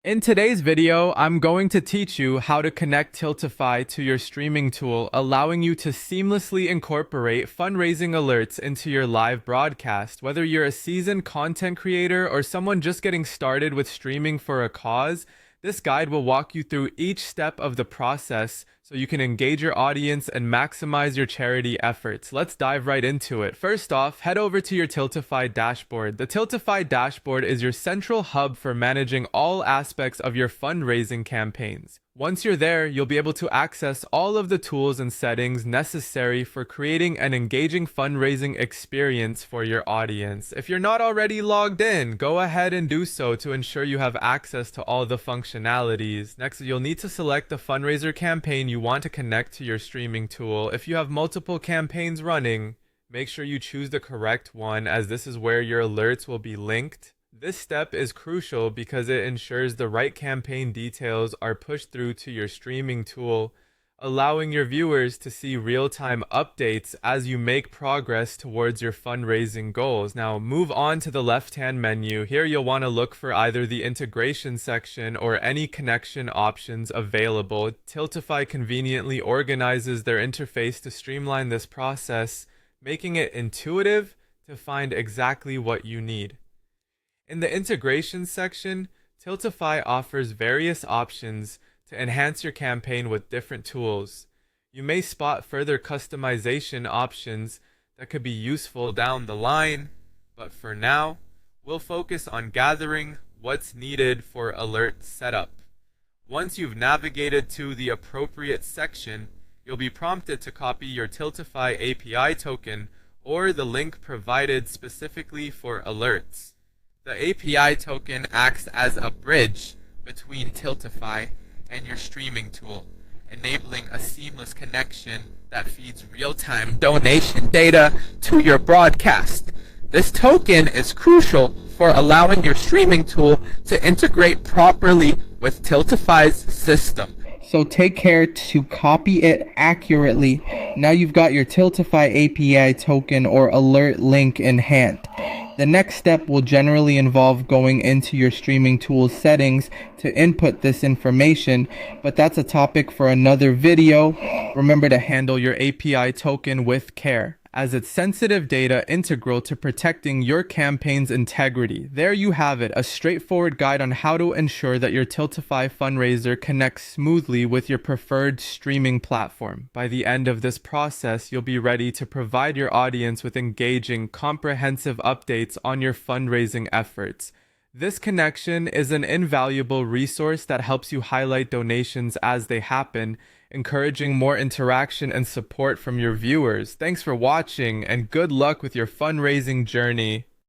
In today's video, I'm going to teach you how to connect Tiltify to your streaming tool, allowing you to seamlessly incorporate fundraising alerts into your live broadcast. Whether you're a seasoned content creator or someone just getting started with streaming for a cause, this guide will walk you through each step of the process so you can engage your audience and maximize your charity efforts. Let's dive right into it. First off, head over to your Tiltify dashboard. The Tiltify dashboard is your central hub for managing all aspects of your fundraising campaigns. Once you're there, you'll be able to access all of the tools and settings necessary for creating an engaging fundraising experience for your audience. If you're not already logged in, go ahead and do so to ensure you have access to all the functionalities. Next, you'll need to select the fundraiser campaign you want to connect to your streaming tool. If you have multiple campaigns running, make sure you choose the correct one, as this is where your alerts will be linked. This step is crucial because it ensures the right campaign details are pushed through to your streaming tool, allowing your viewers to see real-time updates as you make progress towards your fundraising goals. Now, move on to the left-hand menu. Here you'll want to look for either the integration section or any connection options available. Tiltify conveniently organizes their interface to streamline this process, making it intuitive to find exactly what you need. In the integration section, Tiltify offers various options to enhance your campaign with different tools. You may spot further customization options that could be useful down the line, but for now, we'll focus on gathering what's needed for alert setup. Once you've navigated to the appropriate section, you'll be prompted to copy your Tiltify API token or the link provided specifically for alerts. The API token acts as a bridge between Tiltify and your streaming tool, enabling a seamless connection that feeds real-time donation data to your broadcast. This token is crucial for allowing your streaming tool to integrate properly with Tiltify's system. So take care to copy it accurately. Now you've got your Tiltify API token or alert link in hand. The next step will generally involve going into your streaming tool's settings to input this information, but that's a topic for another video. Remember to handle your API token with care, as it's sensitive data integral to protecting your campaign's integrity. There you have it, a straightforward guide on how to ensure that your Tiltify fundraiser connects smoothly with your preferred streaming platform. By the end of this process, you'll be ready to provide your audience with engaging, comprehensive updates on your fundraising efforts. This connection is an invaluable resource that helps you highlight donations as they happen, encouraging more interaction and support from your viewers. Thanks for watching, and good luck with your fundraising journey.